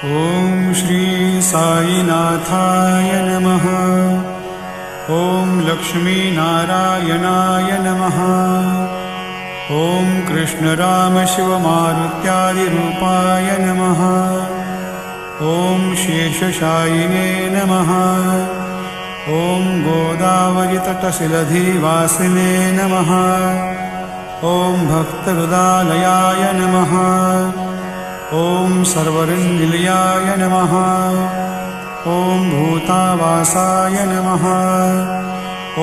ॐ श्री साईनाथाय नमः। ॐ लक्ष्मीनारायणाय नमः। ॐ कृष्णरामशिवमारुत्यादिरूपाय नमः। ॐ शेषशायिने नमः। ॐ गोदावरीतटशिलधिवासिने नमः। ॐ भक्तहृदालयाय नमः। ॐ सर्वरिन्निलयाय नमः। ॐ भूतावासाय नमः।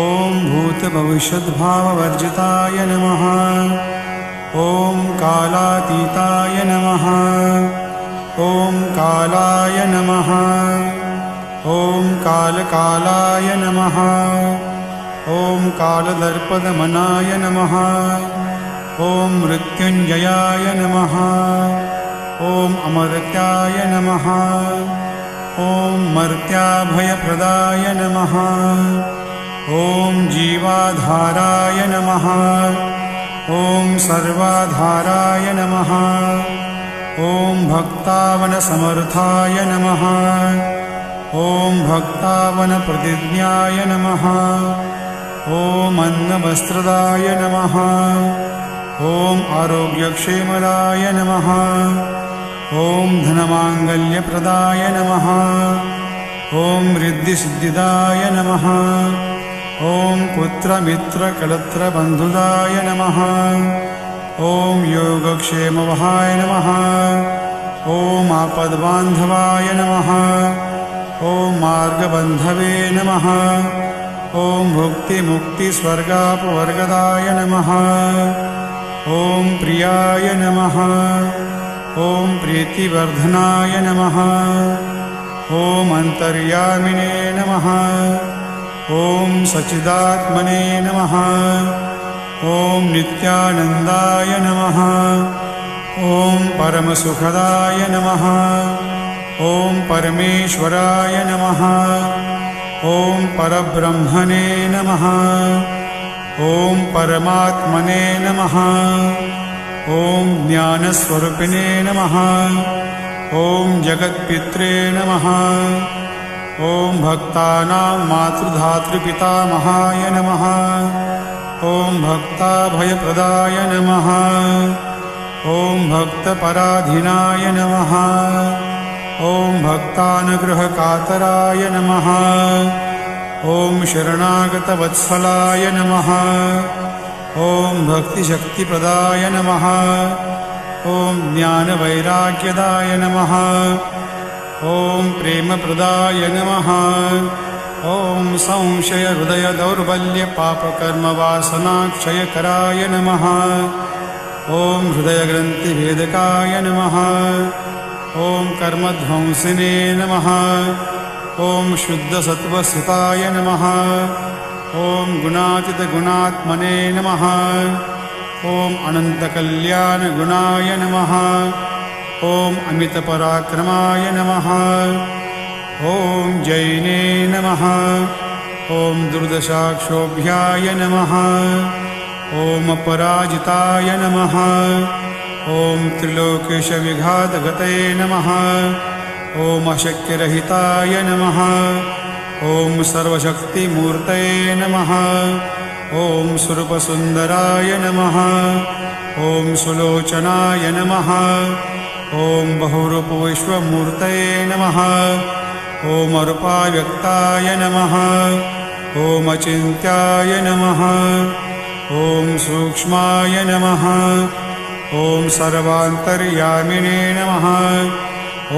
ॐ भूतभविष्यद्भाववर्जिताय नमः। ॐ कालातीताय नमः। ॐ कालाय नमः। ॐ कालकालाय नमः। ॐ कालदर्पदमनाय नमः। ॐ मृत्युञ्जयाय नमः। ॐ अमर्त्याय नमः। ॐ मर्त्याभयप्रदाय नमः। ॐ जीवाधाराय नमः। ॐ सर्वाधाराय नमः। ॐ भक्तावनसमर्थाय नमः। ॐ भक्तावनप्रतिज्ञाय नमः। ॐ अन्नवस्त्रदाय नमः। ॐ आरोग्यक्षेमदाय नमः। ॐ धनमाङ्गल्यप्रदाय नमः। ॐ रिद्धिसिद्धिदाय नमः। ॐ पुत्रमित्रकलत्रबन्धुदाय नमः। ॐ योगक्षेमवहाय नमः। ॐ आपद्बान्धवाय नमः। ॐ मार्गबन्धवे नमः। ॐ भुक्तिमुक्तिस्वर्गापवर्गदाय नमः। ॐ प्रियाय नमः। ॐ प्रीतिवर्धनाय नमः। ॐ अन्तर्यामिने नमः। ॐ सच्चिदात्मने नमः। ॐ नित्यानन्दाय नमः। ॐ परमसुखदाय नमः। ॐ परमेश्वराय नमः। ॐ परब्रह्मणे नमः। ॐ परमात्मने नमः। ॐ ज्ञानस्वरूपिणे नमः। ॐ जगत्पित्रे नमः। ॐ भक्तानां मातृधातृपितामहाय नमः। ॐ भक्ताभयप्रदाय नमः। ॐ भक्तपराधीनाय नमः। ॐ भक्तानुग्रहकातराय नमः। ॐ शरणागतवत्सलाय नमः। ॐ भक्तिशक्तिप्रदाय नमः। ॐ ज्ञानवैराग्यदाय नमः। ॐ प्रेमप्रदाय नमः। ॐ संशयहृदयदौर्बल्यपापकर्मवासनाक्षयकराय नमः। ॐ हृदयग्रन्थिभेदकाय नमः। ॐ कर्मध्वंसिने नमः। ॐ शुद्धसत्त्वस्थिताय नमः। ॐ गुणातीतगुणात्मने नमः। ॐ अनन्तकल्याणगुणाय नमः। ॐ अमितपराक्रमाय नमः। ॐ जैने नमः। ॐ दुर्दशाक्षोभ्याय नमः। ॐ अपराजिताय नमः। ॐ त्रिलोकेशविघातगतये नमः। ॐ अशक्यरहिताय नमः। ॐ सर्वशक्तिमूर्तये नमः। ॐ स्वरूपसुन्दराय नमः। ॐ सुलोचनाय नमः। ॐ बहुरूपविश्वमूर्तये नमः। ॐ अरूपाव्यक्ताय नमः। ॐ अचिन्त्याय नमः। ॐ सूक्ष्माय नमः। ॐ सर्वान्तर्यामिने नमः।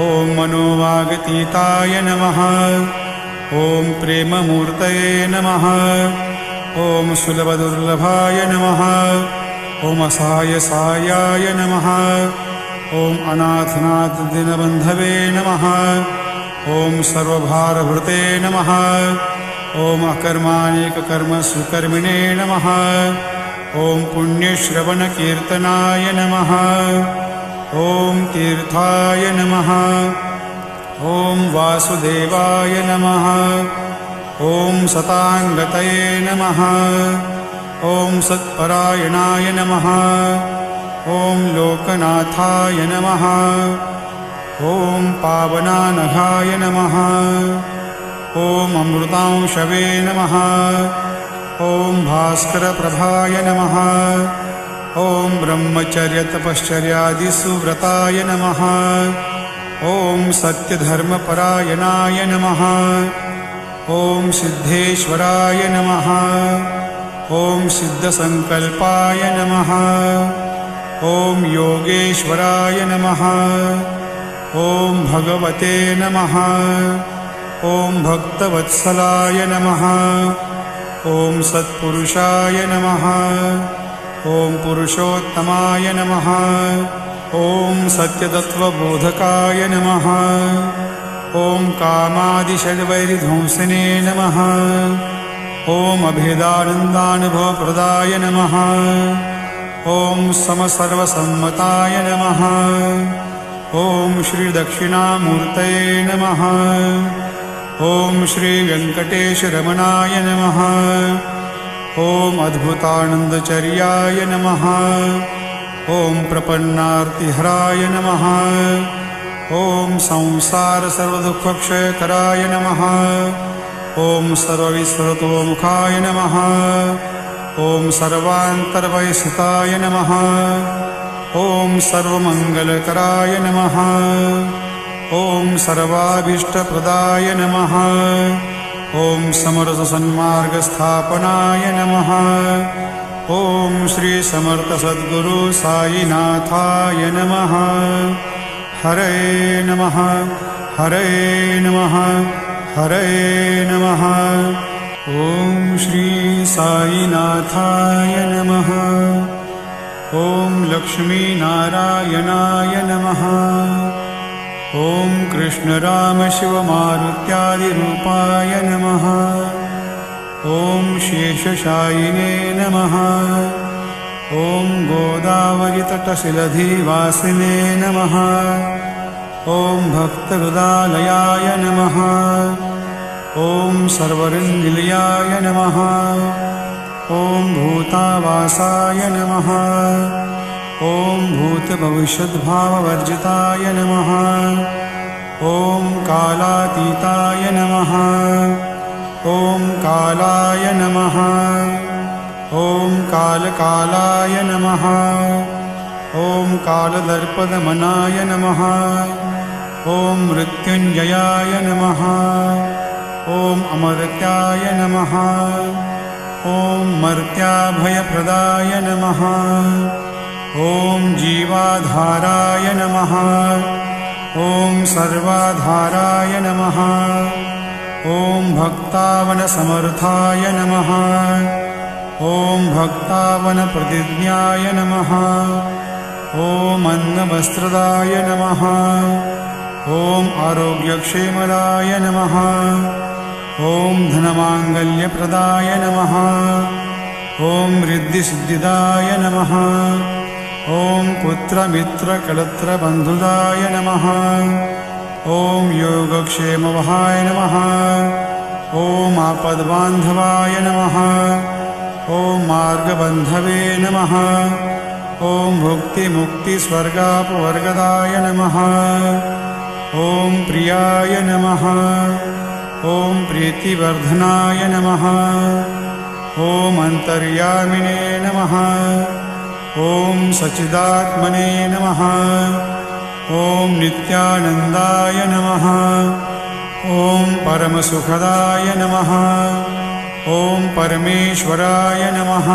ॐ मनोवागतीताय नमः। ॐ प्रेममूर्तये नमः। ॐ सुलभदुर्लभाय नमः। ॐ असहायसायाय नमः। ॐ अनाथनाथदीनबन्धवे नमः। ॐ सर्वभारभृते नमः। ॐ अकर्माणेककर्मसुकर्मिणे नमः। ॐ पुण्यश्रवणकीर्तनाय नमः। ॐ तीर्थाय नमः। ॐ वासुदेवाय नमः। ॐ सताङ्गतये नमः। ॐ सत्परायणाय नमः। ॐ लोकनाथाय नमः। ॐ पावनानघाय नमः। ॐ अमृतांशवे नमः। ॐ भास्करप्रभाय नमः। ॐ ब्रह्मचर्यतपश्चर्यादिसुव्रताय नमः। ॐ सत्यधर्मपरायणाय नमः। ॐ सिद्धेश्वराय नमः। ॐ सिद्धसङ्कल्पाय नमः। ॐ योगेश्वराय नमः। ॐ भगवते नमः। ॐ भक्तवत्सलाय नमः। ॐ सत्पुरुषाय नमः। ॐ पुरुषोत्तमाय नमः। ॐ सत्यतत्त्वबोधकाय नमः। ॐ कामादिषड्वैरिध्वंसिने नमः। ॐ अभेदानन्दानुभवप्रदाय नमः। ॐ समसर्वसम्मताय नमः। ॐ श्रीदक्षिणामूर्तये नमः। ॐ श्रीवेङ्कटेशरमणाय नमः। ॐ अद्भुतानन्दचर्याय नमः। ॐ प्रपन्नार्तिहराय नमः। ॐ संसारसर्वदुःखक्षयकराय नमः। ॐ सर्वविस्मृतोमुखाय नमः। ॐ सर्वान्तर्वयस्थिताय नमः। ॐ सर्वमङ्गलकराय नमः। ॐ सर्वाभीष्टप्रदाय नमः। ॐ समरसन्मार्गस्थापनाय नमः। ॐ श्रीसमर्थसद्गुरु साईनाथाय नमः। हरे नमः। हरे नमः। हरे नमः। ॐ श्री साईनाथाय नमः। ॐ लक्ष्मीनारायणाय नमः। ॐ कृष्णरामशिवमारुत्यादिरूपाय नमः। ॐ शेषशायिने नमः। ॐ गोदावरीतटशिलधिवासिने नमः। ॐ भक्तहृदालयाय नमः। ॐ सर्वरिन्निलयाय नमः। ॐ भूतावासाय नमः। ॐ भूतभविष्यद्भाववर्जिताय नमः। ॐ कालातीताय नमः। ॐ कालाय नमः। ॐ कालकालाय नमः। ॐ कालदर्पदमनाय नमः। ॐ मृत्युञ्जयाय नमः। ॐ अमर्त्याय नमः। ॐ मर्त्याभयप्रदाय नमः। ॐ जीवाधाराय नमः। ॐ सर्वाधाराय नमः। ॐ भक्तावनसमर्थाय नमः। ॐ भक्तावनप्रतिज्ञाय नमः। ॐ अन्नवस्त्रदाय नमः। ॐ आरोग्यक्षेमदाय नमः। ॐ धनमाङ्गल्यप्रदाय नमः। ॐ रिद्धिसिद्धिदाय नमः। ॐ पुत्रमित्रकलत्रबन्धुदाय नमः। ॐ योगक्षेमवहाय नमः। ॐ आपद्बान्धवाय नमः। ॐ मार्गबन्धवे नमः। ॐ भुक्तिमुक्तिस्वर्गापवर्गदाय नमः। ॐ प्रियाय नमः। ॐ प्रीतिवर्धनाय नमः। ॐ अन्तर्यामिने नमः। ॐ सच्चिदात्मने नमः। ॐ नित्यानन्दाय नमः। ॐ परमसुखदाय नमः। ॐ परमेश्वराय नमः।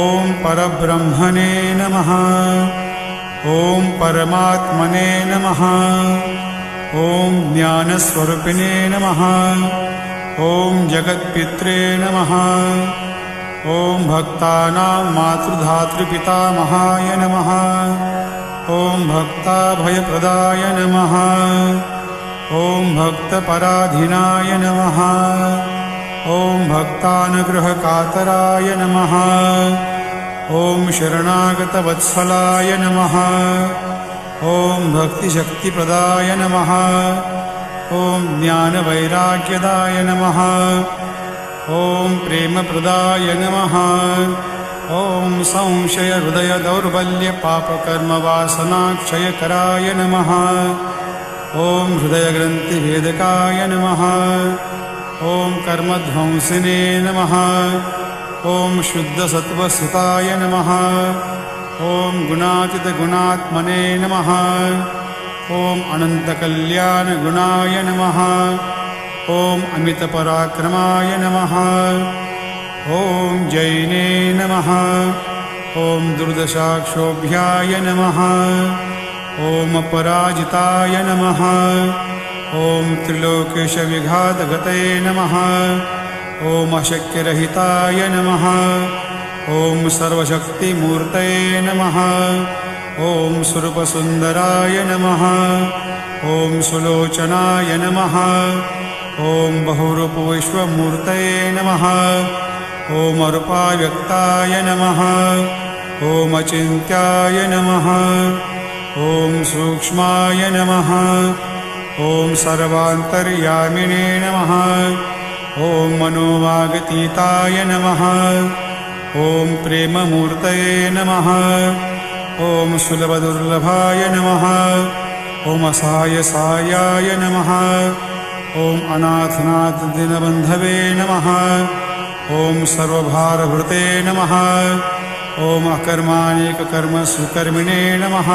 ॐ परब्रह्मणे नमः। ॐ परमात्मने नमः। ॐ ज्ञानस्वरूपिणे नमः। ॐ जगत्पित्रे नमः। ॐ भक्तानां मातृधातृपितामहाय नमः। ॐ भक्ताभयप्रदाय नमः। ॐ भक्तपराधीनाय नमः। ॐ भक्तानुग्रहकातराय नमः। ॐ शरणागतवत्सलाय नमः। ॐ भक्तिशक्तिप्रदाय नमः। ॐ ज्ञानवैराग्यदाय नमः। ॐ प्रेमप्रदाय नमः। ॐ संशयहृदयदौर्बल्यपापकर्मवासनाक्षयकराय नमः। ॐ हृदयग्रन्थिभेदकाय नमः। ॐ कर्मध्वंसिने नमः। ॐ शुद्धसत्त्वसुताय नमः। ॐ गुणातीतगुणात्मने नमः। ॐ अनन्तकल्याणगुणाय नमः। ॐ अमितपराक्रमाय नमः। ॐ जैने नमः। ॐ दुर्दशाक्षोभ्याय नमः। ॐ अपराजिताय नमः। ॐ त्रिलोकेशविघातगतये नमः। ॐ अशक्यरहिताय नमः। ॐ सर्वशक्तिमूर्तये नमः। ॐ स्वरूपसुन्दराय नमः। ॐ सुलोचनाय नमः। ॐ बहुरूपविश्वमूर्तये नमः। ॐ अरूपाव्यक्ताय नमः। ॐ अचिन्त्याय नमः। ॐ सूक्ष्माय नमः। ॐ सर्वान्तर्यामिने नमः। ॐ मनोवागतीताय नमः। ॐ प्रेममूर्तये नमः। ॐ सुलभदुर्लभाय नमः। ॐ असहायसायाय नमः। ॐ अनाथनाथदीनबन्धवे नमः। ॐ सर्वभारभृते नमः। ॐ अकर्माणिककर्मसुकर्मिणे नमः।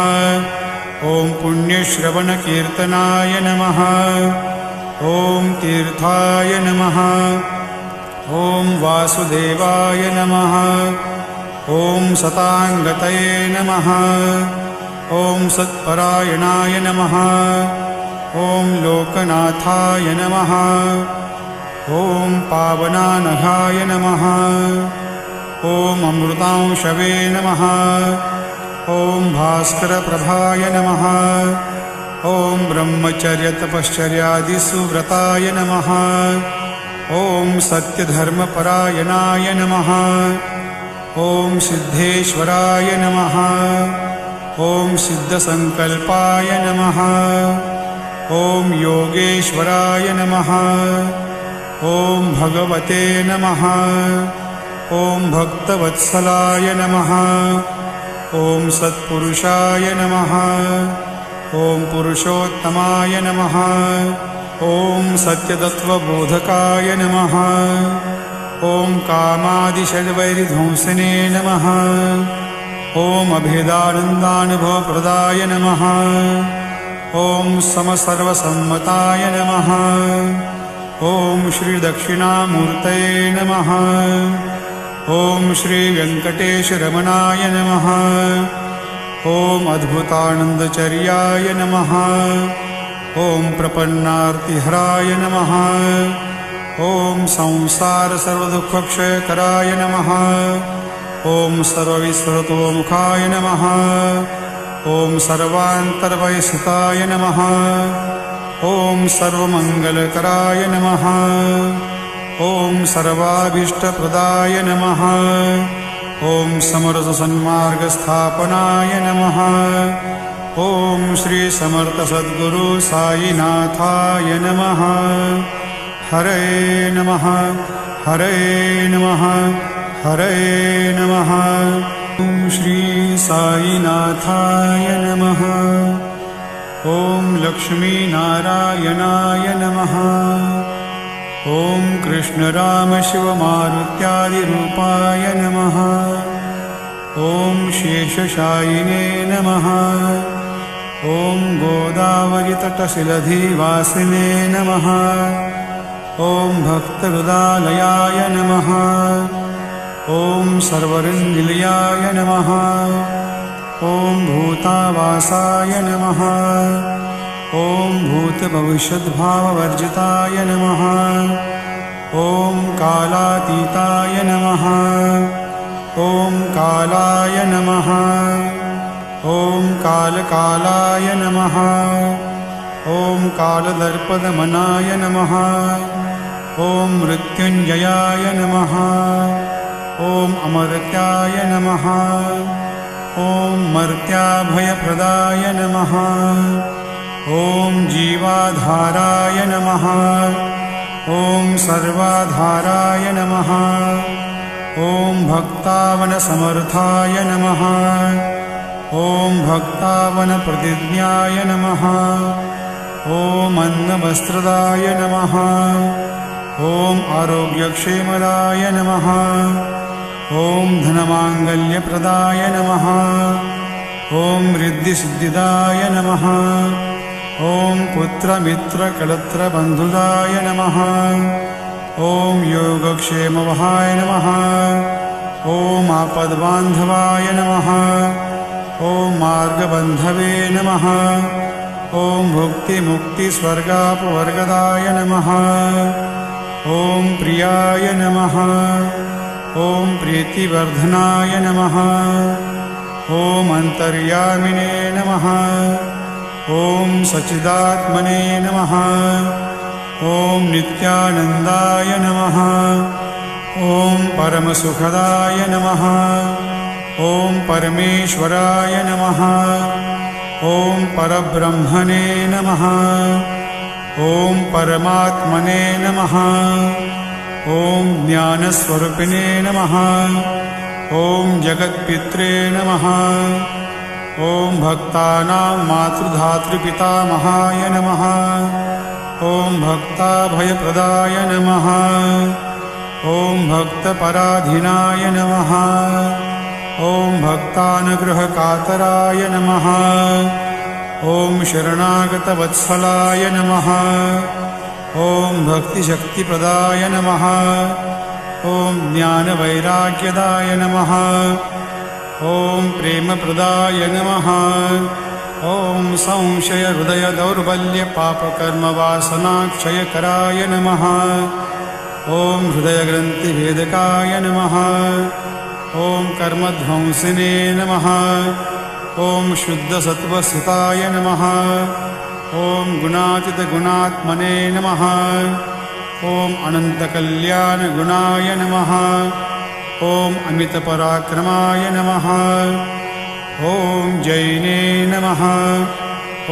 ॐ पुण्यश्रवणकीर्तनाय नमः। ॐ तीर्थाय नमः। ॐ वासुदेवाय नमः। ॐ सताङ्गतये नमः। ॐ सत्परायणाय नमः। ॐ लोकनाथाय नमः। ॐ पावनानघाय नमः। ॐ अमृतांशवे नमः। ॐ भास्करप्रभाय नमः। ॐ ब्रह्मचर्यतपश्चर्यादिसुव्रताय नमः। ॐ सत्यधर्मपरायणाय नमः। ॐ सिद्धेश्वराय नमः। ॐ सिद्धसङ्कल्पाय नमः। ॐ योगेश्वराय नमः। ॐ भगवते नमः। ॐ भक्तवत्सलाय नमः। ॐ सत्पुरुषाय नमः। ॐ पुरुषोत्तमाय नमः। ॐ सत्यतत्त्वबोधकाय नमः। ॐ कामादिषड्वैरिध्वंसिने नमः। ॐ अभेदानन्दानुभवप्रदाय नमः। ॐ समसर्वसम्मताय नमः। ॐ श्रीदक्षिणामूर्तये नमः। ॐ श्रीवेङ्कटेशरमणाय नमः। ॐ अद्भुतानन्दचर्याय नमः। ॐ प्रपन्नार्तिहराय नमः। ॐ संसारसर्वदुःखक्षयकराय नमः। ॐ सर्वविस्मृतोमुखाय नमः। ॐ सर्वान्तर्वयसिताय नमः। ॐ सर्वमङ्गलकराय नमः। ॐ सर्वाभीष्टप्रदाय नमः। ॐ समरसन्मार्गस्थापनाय नमः। ॐ श्रीसमर्थसद्गुरु साईनाथाय नमः। हरे नमः। हरे नमः। हरे नमः। ॐ श्री साईनाथाय नमः। ॐ लक्ष्मीनारायणाय नमः। ॐ कृष्णरामशिवमारुत्यादिरूपाय नमः। ॐ शेषशायिने नमः। ॐ गोदावरीतटशिलधिवासिने नमः। ॐ भक्तहृदालयाय नमः। ॐ सर्वरिन्दिलयाय नमः। ॐ भूतावासाय नमः। ॐ भूतभविष्यद्भाववर्जिताय नमः। ॐ कालातीताय नमः। ॐ कालाय नमः। ॐ कालकालाय नमः। ॐ कालदर्पदमनाय नमः। ॐ मृत्युञ्जयाय नमः। ॐ अमर्त्याय नमः। ॐ मर्त्याभयप्रदाय नमः। ॐ जीवाधाराय नमः। ॐ सर्वाधाराय नमः। ॐ भक्तावनसमर्थाय नमः। ॐ भक्तावनप्रतिज्ञाय नमः। ॐ अन्नवस्त्रदाय नमः। ॐ आरोग्यक्षेमदाय नमः। ॐ धनमाङ्गल्यप्रदाय नमः। ॐ रिद्धिसिद्धिदाय नमः। ॐ पुत्रमित्रकलत्रबन्धुदाय नमः। ॐ योगक्षेमवहाय नमः। ॐ आपद्बान्धवाय नमः। ॐ मार्गबन्धवे नमः। ॐ भुक्तिमुक्तिस्वर्गापवर्गदाय नमः। ॐ प्रियाय नमः। ॐ प्रीतिवर्धनाय नमः। ॐ अन्तर्यामिने नमः। ॐ सच्चिदात्मने नमः। ॐ नित्यानन्दाय नमः। ॐ परमसुखदाय नमः। ॐ परमेश्वराय नमः। ॐ परब्रह्मणे नमः। ॐ परमात्मने नमः। ॐ ज्ञानस्वरूपिणे नमः। ॐ जगत्पित्रे नमः। ॐ भक्तानां मातृधातृपितामहाय नमः। ॐ भक्ताभयप्रदाय नमः। ॐ भक्तपराधीनाय नमः। ॐ भक्तानुग्रहकातराय नमः। ॐ शरणागतवत्सलाय नमः। ॐ भक्तिशक्तिप्रदाय नमः। ॐ ज्ञानवैराग्यदाय नमः। ॐ प्रेमप्रदाय नमः। ॐ संशयहृदयदौर्बल्यपापकर्मवासनाक्षयकराय नमः। ॐ हृदयग्रन्थिभेदकाय नमः। ॐ कर्मध्वंसिने नमः। ॐ शुद्धसत्त्वस्थिताय नमः। ॐ गुणातीतगुणात्मने नमः। ॐ अनन्तकल्याणगुणाय नमः। ॐ अमितपराक्रमाय नमः। ॐ जैने नमः।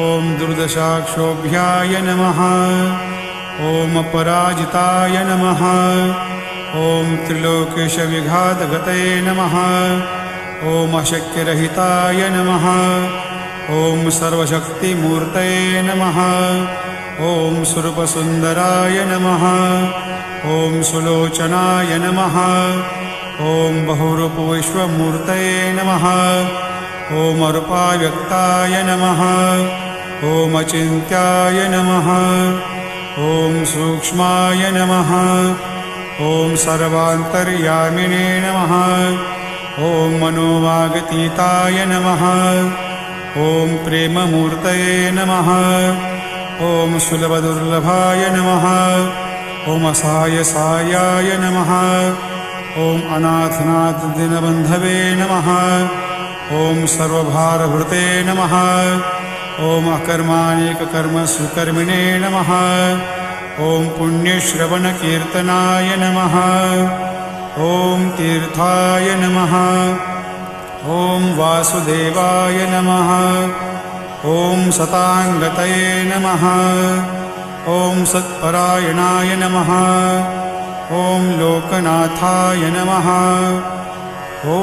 ॐ दुर्दशाक्षोभ्याय नमः। ॐ अपराजिताय नमः। ॐ त्रिलोकेशविघातगतये नमः। ॐ अशक्यरहिताय नमः। ॐ सर्वशक्तिमूर्तये नमः। ॐ स्वरूपसुन्दराय नमः। ॐ सुलोचनाय नमः। ॐ बहुरूपविश्वमूर्तये नमः। ॐ अरूपाव्यक्ताय नमः। ॐ अचिन्त्याय नमः। ॐ सूक्ष्माय नमः। ॐ सर्वान्तर्यामिने नमः। ॐ मनोवागतीताय नमः। ॐ प्रेममूर्तये नमः। ॐ सुलभदुर्लभाय नमः। ॐ असहायसायाय नमः। ॐ अनाथनाथदिनबन्धवे नमः। ॐ सर्वभारभृते नमः। ॐ अकर्माणिककर्मसुकर्मिणे नमः। ॐ पुण्यश्रवणकीर्तनाय नमः। ॐ तीर्थाय नमः। ॐ वासुदेवाय नमः। ॐ सताङ्गतये नमः। ॐ सत्परायणाय नमः। ॐ लोकनाथाय नमः। ॐ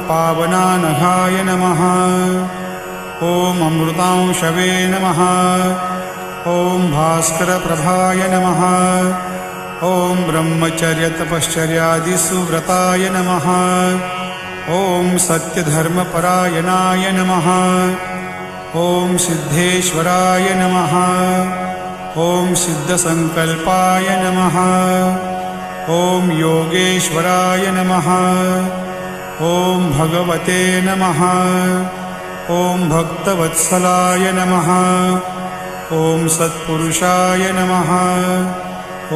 पावनानघाय नमः। ॐ अमृतांशवे नमः। ॐ भास्करप्रभाय नमः। ॐ ब्रह्मचर्यतपश्चर्यादिसुव्रताय नमः। ॐ सत्यधर्मपरायणाय नमः। ॐ सिद्धेश्वराय नमः। ॐ सिद्धसङ्कल्पाय नमः। ॐ योगेश्वराय नमः। ॐ भगवते नमः। ॐ भक्तवत्सलाय नमः। ॐ सत्पुरुषाय नमः।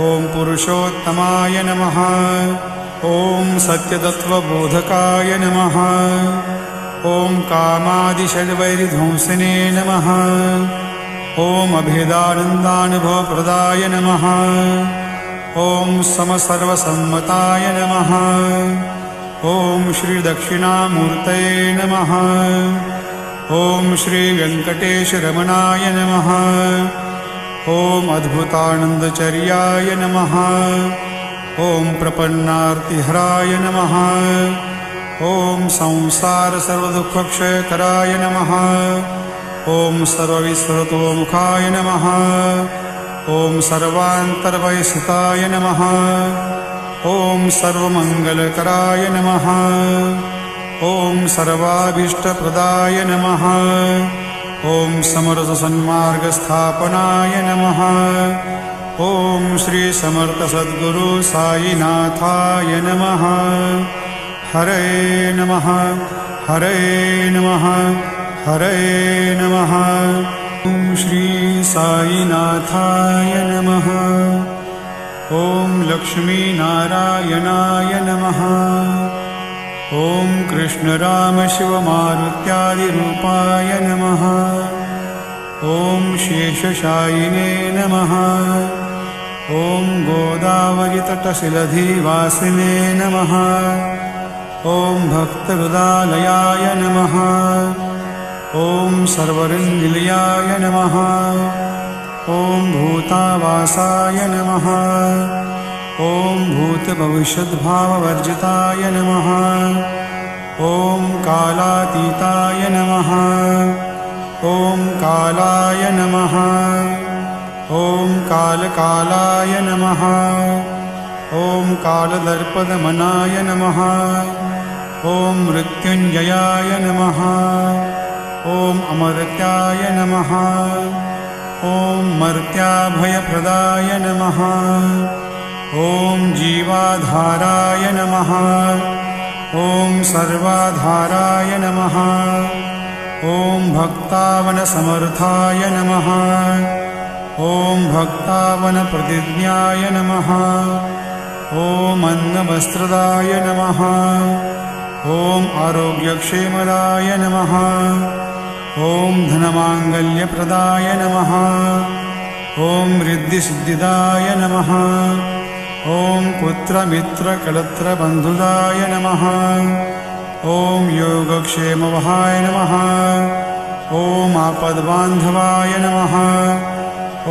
ॐ पुरुषोत्तमाय नमः। ॐ सत्यतत्त्वबोधकाय नमः। ॐ कामादिषड्वैरिध्वंसिने नमः। ॐ अभेदानन्दानुभवप्रदाय नमः। ॐ समसर्वसम्मताय नमः। ॐ श्रीदक्षिणामूर्तये नमः। ॐ श्रीवेङ्कटेशरमणाय नमः। ॐ अद्भुतानन्दचर्याय नमः। ॐ प्रपन्नार्तिहराय नमः। ॐ संसार सर्वदुःखक्षयकराय नमः। ॐ सर्वविस्मृतोमुखाय नमः। ॐ सर्वान्तर्वयसिताय नमः। ॐ सर्वमङ्गलकराय नमः। ॐ सर्वाभीष्टप्रदाय नमः। ॐ समरसन्मार्गस्थापनाय नमः। ॐ श्री समर्थ सद्गुरु साईनाथाय नमः। हरे नमः, हरे नमः, हरे नमः। ॐ श्री साईनाथाय नमः। ॐ लक्ष्मीनारायणाय नमः। ॐ कृष्णरामशिवमारुत्यादिरूपाय नमः। ॐ शेषशायिने नमः। ॐ गोदावरीतटशिलधिवासिने नमः। ॐ भक्तहृदालयाय नमः। ॐ सर्वरिन्निलयाय नमः। ॐ भूतावासाय नमः। ॐ भूतभविष्यद्भाववर्जिताय नमः। ॐ कालातीताय नमः। ॐ कालाय नमः। ॐ कालकालाय नमः। ॐ कालदर्पदमनाय नमः। ॐ मृत्युञ्जयाय नमः। ॐ अमर्त्याय नमः। ॐ मर्त्याभयप्रदाय नमः। ॐ जीवाधाराय नमः। ॐ सर्वाधाराय नमः। ॐ भक्तावनसमर्थाय नमः। ॐ भक्तावनप्रतिज्ञाय नमः। ॐ अन्नवस्त्रदाय नमः। ॐ आरोग्यक्षेमदाय नमः। ॐ धनमाङ्गल्यप्रदाय नमः। ॐ रिद्धिसिद्धिदाय नमः। ॐ पुत्रमित्रकलत्रबन्धुदाय नमः। ॐ योगक्षेमवहाय नमः। ॐ आपद्बान्धवाय नमः।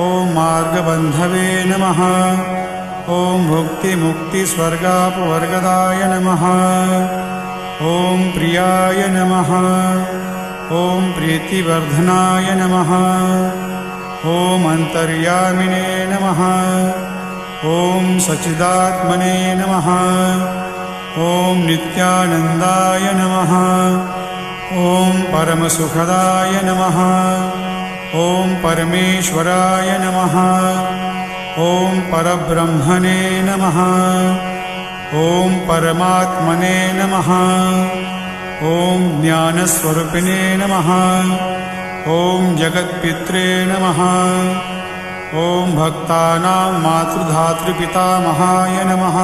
ॐ मार्गबन्धवे नमः। ॐ भुक्तिमुक्तिस्वर्गापवर्गदाय नमः। ॐ प्रियाय नमः। ॐ प्रीतिवर्धनाय नमः। ॐ अन्तर्यामिने नमः। ॐ सच्चिदात्मने नमः। ॐ नित्यानन्दाय नमः। ॐ परमसुखदाय नमः। ॐ परमेश्वराय नमः। ॐ परब्रह्मणे नमः। ॐ परमात्मने नमः। ॐ ज्ञानस्वरूपिणे नमः। ॐ जगत्पित्रे नमः। ॐ भक्तानां मातृधातृपितामहाय नमः।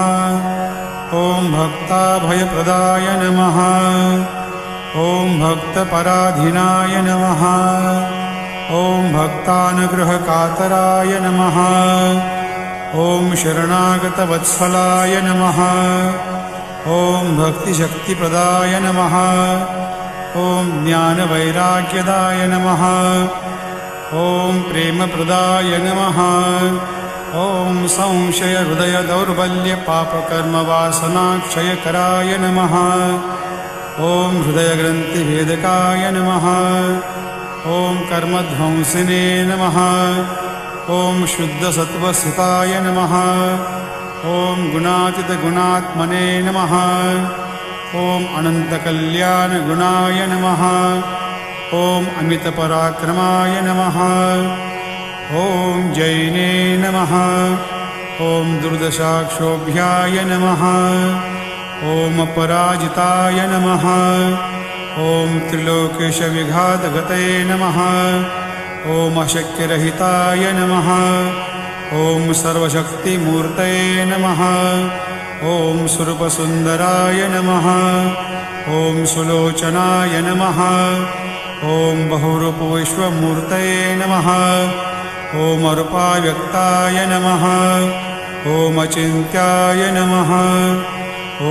ॐ भक्ताभयप्रदाय नमः। ॐ भक्तपराधीनाय नमः। ॐ भक्तानुग्रहकातराय नमः। ॐ शरणागतवत्सलाय नमः। ॐ भक्तिशक्तिप्रदाय नमः। ॐ ज्ञानवैराग्यदाय नमः। ॐ प्रेमप्रदाय नमः। ॐ संशयहृदयदौर्बल्यपापकर्मवासनाक्षयकराय नमः। ॐ हृदयग्रन्थिभेदकाय नमः। ॐ कर्मध्वंसिने नमः। ॐ शुद्धसत्त्वस्थिताय नमः। ॐ गुणातीतगुणात्मने नमः। ॐ अनन्तकल्याणगुणाय नमः। ॐ अमितपराक्रमाय नमः। ॐ जैने नमः। ॐ दुर्दशाक्षोभ्याय नमः। ॐ अपराजिताय नमः। ॐ त्रिलोकेशविघातगतये नमः। ॐ अशक्यरहिताय नमः। ॐ सर्वशक्तिमूर्तये नमः। ॐ स्वरूपसुन्दराय नमः। ॐ सुलोचनाय नमः। ॐ बहुरूपविश्वमूर्तये नमः। ॐ अरूपाव्यक्ताय नमः। ॐ अचिन्त्याय नमः।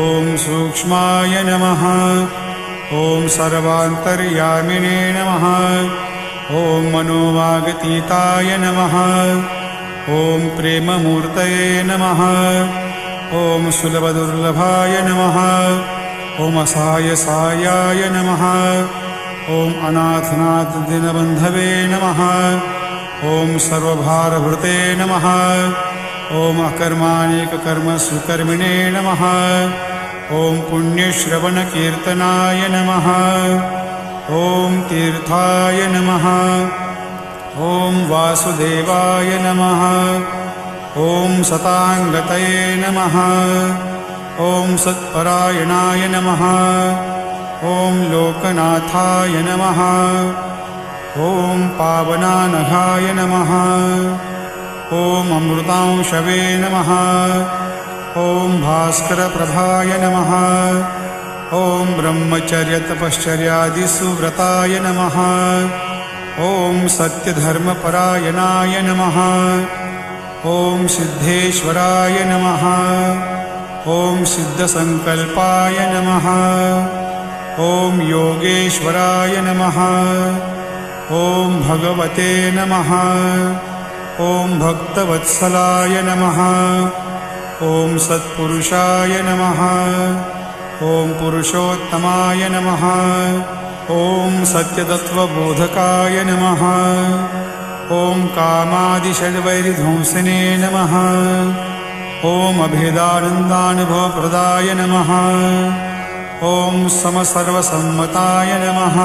ॐ सूक्ष्माय नमः। ॐ सर्वान्तर्यामिने नमः। ॐ मनोवागतीताय नमः। ॐ प्रेममूर्तये नमः। ॐ सुलभदुर्लभाय नमः। ॐ असहायसायाय नमः। ॐ अनाथनाथदीनबन्धवे नमः। ॐ सर्वभारभृते नमः। ॐ अकर्माणिककर्मसुकर्मिणे नमः। ॐ पुण्यश्रवणकीर्तनाय नमः। ॐ तीर्थाय नमः। ॐ वासुदेवाय नमः। ॐ सताङ्गतये नमः। ॐ सत्परायणाय नमः। ॐ लोकनाथाय नमः। ॐ पावनानघाय नमः। ॐ अमृतांशवे नमः। ॐ भास्करप्रभाय नमः। ॐ ब्रह्मचर्यतपश्चर्यादिसुव्रताय नमः। ॐ सत्यधर्मपरायणाय नमः। ॐ सिद्धेश्वराय नमः। ॐ सिद्धसङ्कल्पाय नमः। ॐ योगेश्वराय नमः। ॐ भगवते नमः। ॐ भक्तवत्सलाय नमः। ॐ सत्पुरुषाय नमः। ॐ पुरुषोत्तमाय नमः। ॐ सत्यतत्त्वबोधकाय नमः। ॐ कामादिषड्वैरिध्वंसिने नमः। ॐ अभेदानन्दानुभवप्रदाय नमः। ॐ समसर्वसम्मताय नमः।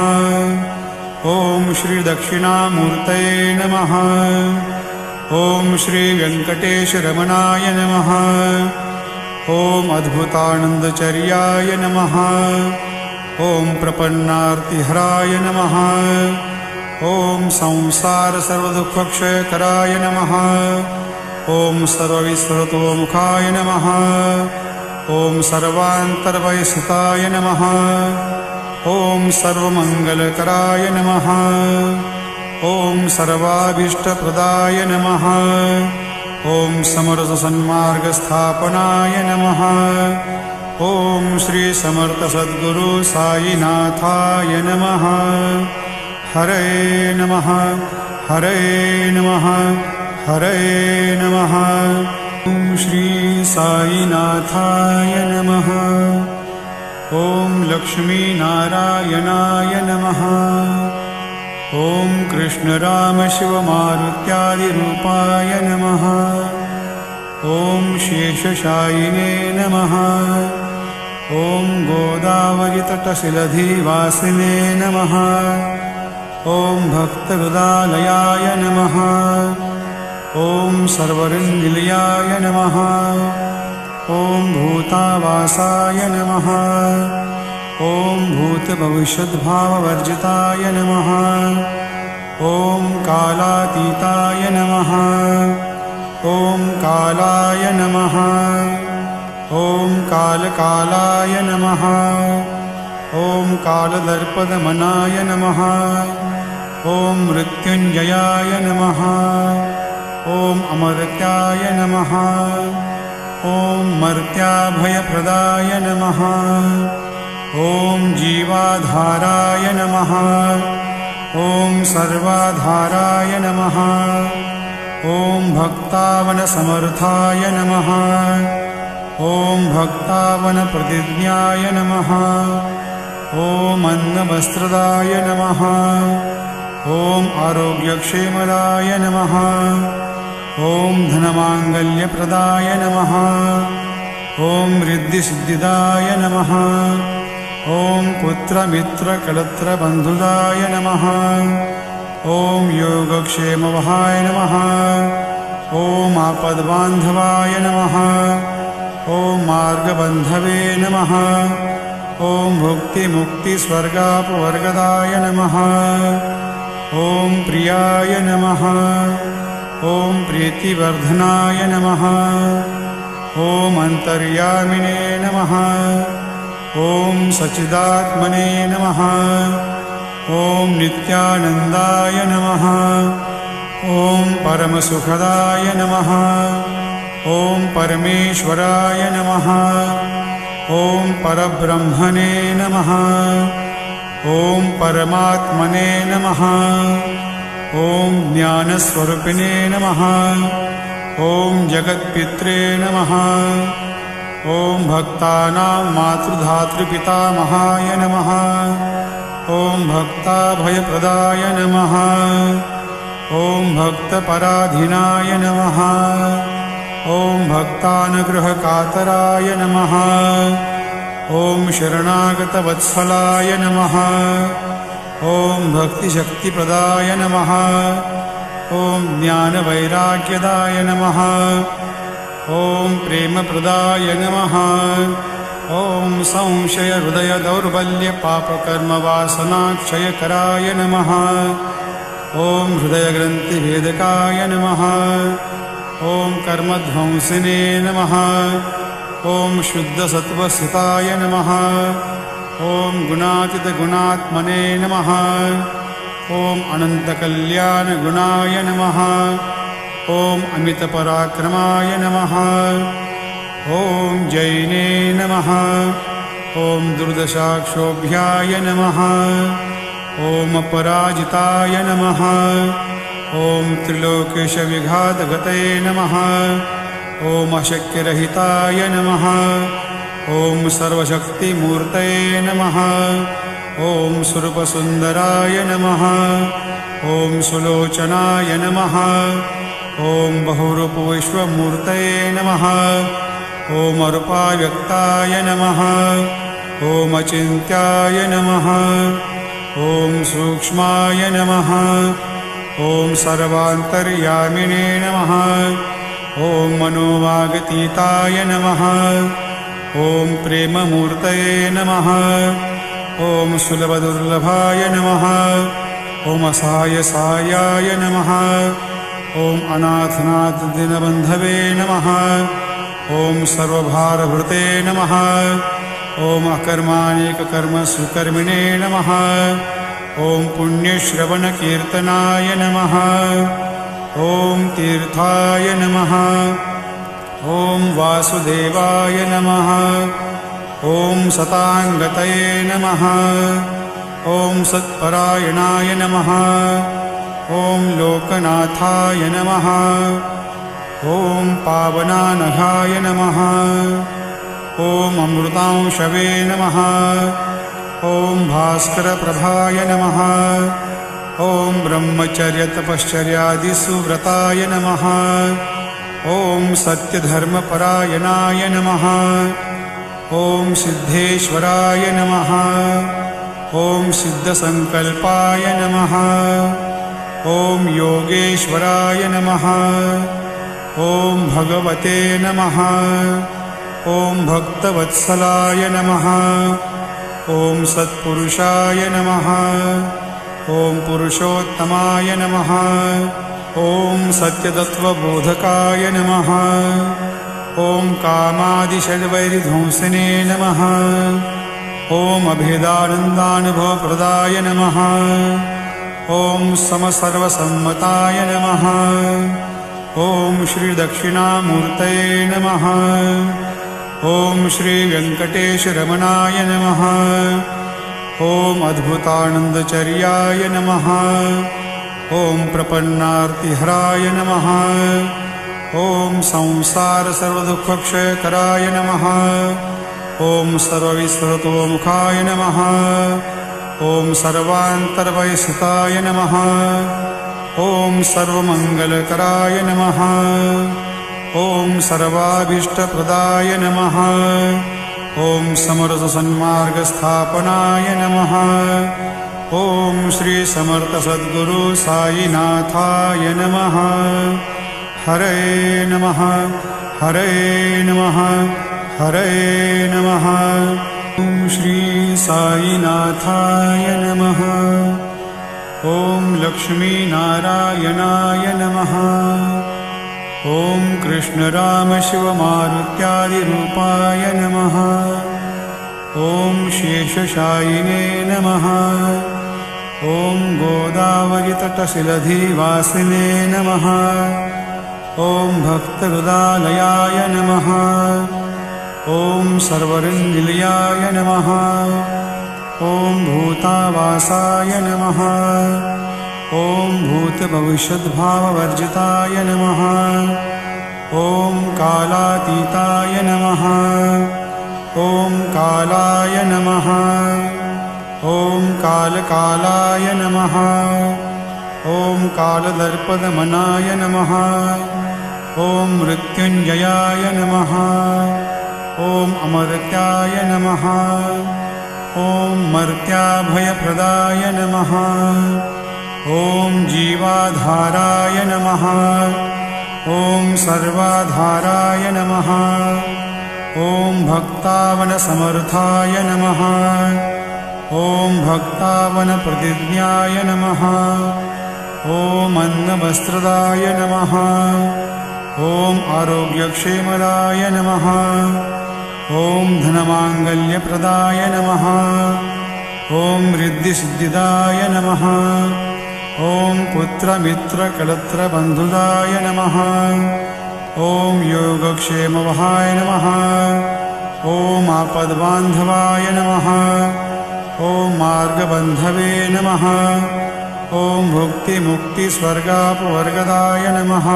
ॐ श्रीदक्षिणामूर्तये नमः। ॐ श्रीवेङ्कटेशरमणाय नमः। ॐ अद्भुतानन्दचर्याय नमः। ॐ प्रपन्नार्तिहराय नमः। ॐ संसारसर्वदुःखक्षयकराय नमः। ॐ सर्वविस्मृतोमुखाय नमः। ॐ सर्वान्तर्वयसिताय नमः। ॐ सर्वमङ्गलकराय नमः। ॐ सर्वाभीष्टप्रदाय नमः। ॐ समरसन्मार्गस्थापनाय नमः। ॐ श्रीसमर्थसद्गुरु साईनाथाय नमः। हरे नमः। हरे नमः। हरे नमः। ॐ श्री साईनाथाय नमः। ॐ लक्ष्मीनारायणाय नमः। ॐ कृष्णरामशिवमारुत्यादिरूपाय नमः। ॐ शेषशायिने नमः। ॐ गोदावरीतटशिलधिवासिने नमः। ॐ भक्तहृदालयाय नमः। ॐ सर्वरञ्जिलयाय नमः। ॐ भूतावासाय नमः। ॐ भूतभविष्यद्भाववर्जिताय नमः। ॐ कालातीताय नमः। ॐ कालाय नमः। ॐ कालकालाय नमः। ॐ कालदर्पदमनाय नमः। ॐ मृत्युञ्जयाय नमः। ॐ अमर्त्याय नमः। ॐ मर्त्याभयप्रदाय नमः। ॐ जीवाधाराय नमः। ॐ सर्वाधाराय नमः। ॐ भक्तावनसमर्थाय नमः। ॐ भक्तावनप्रतिज्ञाय नमः। ॐ अन्नवस्त्रदाय नमः। ॐ आरोग्यक्षेमदाय नमः। ॐ धनमाङ्गल्यप्रदाय नमः। ॐ रिद्धिसिद्धिदाय नमः। ॐ पुत्रमित्रकलत्रबन्धुदाय नमः। ॐ योगक्षेमवहाय नमः। ॐ आपद्बान्धवाय नमः। ॐ मार्गबन्धवे नमः। ॐ भुक्तिमुक्तिस्वर्गापवर्गदाय नमः। ॐ प्रियाय नमः। ॐ प्रीतिवर्धनाय नमः। ॐ अन्तर्यामिने नमः। ॐ सच्चिदात्मने नमः। ॐ नित्यानन्दाय नमः। ॐ परमसुखदाय नमः। ॐ परमेश्वराय नमः। ॐ परब्रह्मणे नमः। ॐ परमात्मने नमः। ॐ ज्ञानस्वरूपिणे नमः। ॐ जगत्पित्रे नमः। ॐ भक्तानां मातृधातृपितामहाय नमः। ॐ भक्ताभयप्रदाय नमः। ॐ भक्तपराधीनाय नमः। ॐ भक्तानुग्रहकातराय नमः। ॐ शरणागतवत्सलाय नमः। ॐ भक्तिशक्तिप्रदाय नमः। ॐ ज्ञानवैराग्यदाय नमः। ॐ प्रेमप्रदाय नमः। ॐ संशयहृदयदौर्बल्यपापकर्मवासनाक्षयकराय नमः। ॐ हृदयग्रन्थिभेदकाय नमः। ॐ कर्मध्वंसिने नमः। ॐ शुद्धसत्त्वस्थिताय नमः। ॐ गुणातीतगुणात्मने नमः। ॐ अनन्तकल्याणगुणाय नमः। ॐ अमितपराक्रमाय नमः। ॐ जैने नमः। ॐ दुर्दशाक्षोभ्याय नमः। ॐ अपराजिताय नमः। ॐ त्रिलोकेशविघातगते नमः। ॐ अशक्यरहिताय नमः। ॐ सर्वशक्तिमूर्तये नमः। ॐ स्वरूपसुन्दराय नमः। ॐ सुलोचनाय नमः। ॐ बहुरूपविश्वमूर्तये नमः। ॐ अरूपाव्यक्ताय नमः। ॐ अचिन्त्याय नमः। ॐ सूक्ष्माय नमः। ॐ सर्वान्तर्यामिने नमः। ॐ मनोवागतीताय नमः। ॐ प्रेममूर्तये नमः। ॐ सुलभदुर्लभाय नमः। ॐ असहायसायाय नमः। ॐ अनाथनाथदीनबन्धवे नमः। ॐ सर्वभारभृते नमः। ॐ अकर्माणिककर्मसुकर्मिणे नमः। ॐ पुण्यश्रवणकीर्तनाय नमः। ॐ तीर्थाय नमः। ॐ वासुदेवाय नमः। ॐ सताङ्गतये नमः। ॐ सत्परायणाय नमः। ॐ लोकनाथाय नमः। ॐ पावनानघाय नमः। ॐ अमृतांशवे नमः। ॐ भास्करप्रभाय नमः। ॐ ब्रह्मचर्यतपश्चर्यादिसुव्रताय नमः। ॐ सत्यधर्मपरायणाय नमः। ॐ सिद्धेश्वराय नमः। ॐ सिद्धसङ्कल्पाय नमः। ॐ योगेश्वराय नमः। ॐ भगवते नमः। ॐ भक्तवत्सलाय नमः। ॐ सत्पुरुषाय नमः। ॐ पुरुषोत्तमाय नमः। ॐ सत्यतत्त्वबोधकाय नमः। ॐ कामादिषड्वैरिध्वंसिने नमः। ॐ अभेदानन्दानुभवप्रदाय नमः। ॐ समसर्वसम्मताय नमः। ॐ श्रीदक्षिणामूर्तये नमः। ॐ श्रीवेङ्कटेशरमणाय नमः। ॐ अद्भुतानन्दचर्याय नमः। ॐ प्रपन्नार्तिहराय नमः। ॐ संसारसर्वदुःखक्षयकराय नमः। ॐ सर्वविस्मृतोमुखाय नमः। ॐ सर्वान्तर्बहिस्थिताय नमः। ॐ सर्वमङ्गलकराय नमः। ॐ सर्वाभीष्टप्रदाय नमः। ॐ समरसन्मार्गस्थापनाय नमः। ॐ श्रीसमर्थसद्गुरु साईनाथाय नमः। हरे नमः। हरे नमः। हरे नमः। ॐ श्री साईनाथाय नमः। ॐ लक्ष्मीनारायणाय नमः। ॐ कृष्णरामशिवमारुत्यादिरूपाय नमः। ॐ शेषशायिने नमः। ॐ गोदावरीतटशिलधिवासिने नमः। ॐ भक्तहृदालयाय नमः। ॐ सर्वरञ्जिलयाय नमः। ॐ भूतावासाय नमः। ॐ भूतभविष्यद्भाववर्जिताय नमः। ॐ कालातीताय नमः। ॐ कालाय नमः। ॐ कालकालाय नमः। ॐ कालदर्पदमनाय नमः। ॐ मृत्युञ्जयाय नमः। ॐ अमर्त्याय नमः। ॐ मर्त्याभयप्रदाय नमः। ॐ जीवाधाराय नमः। ॐ सर्वाधाराय नमः। ॐ भक्तावनसमर्थाय नमः। ॐ भक्तावनप्रतिज्ञाय नमः। ॐ अन्नवस्त्रदाय नमः। ॐ आरोग्यक्षेमदाय नमः। ॐ धनमाङ्गल्यप्रदाय नमः। ॐ रिद्धिसिद्धिदाय नमः। ॐ पुत्रमित्रकलत्रबन्धुदाय नमः। ॐ योगक्षेमवहाय नमः। ॐ आपद्बान्धवाय नमः। ॐ मार्गबन्धवे नमः। ॐ भुक्तिमुक्तिस्वर्गापवर्गदाय नमः।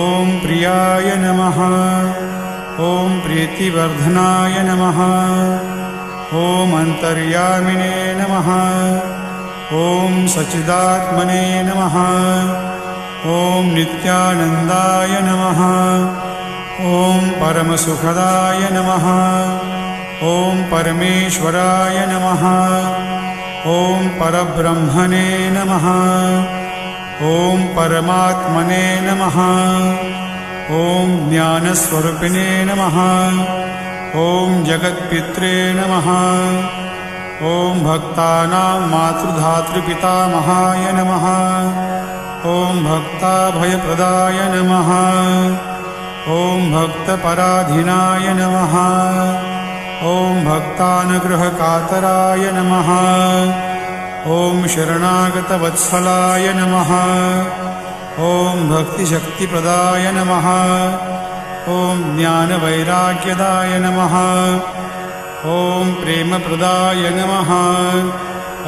ॐ प्रियाय नमः। ॐ प्रीतिवर्धनाय नमः। ॐ अन्तर्यामिने नमः। ॐ सच्चिदात्मने नमः। ॐ नित्यानन्दाय नमः। ॐ परमसुखदाय नमः। ॐ परमेश्वराय नमः। ॐ परब्रह्मणे नमः। ॐ परमात्मने नमः। ॐ ज्ञानस्वरूपिणे नमः। ॐ जगत्पित्रे नमः। ॐ भक्तानां मातृधातृपितामहाय नमः। ॐ भक्ताभयप्रदाय नमः। ॐ भक्तपराधीनाय नमः। ॐ भक्तानुग्रहकातराय नमः। ॐ शरणागतवत्सलाय नमः। ॐ भक्तिशक्तिप्रदाय नमः। ॐ ज्ञानवैराग्यदाय नमः। ॐ प्रेमप्रदाय नमः।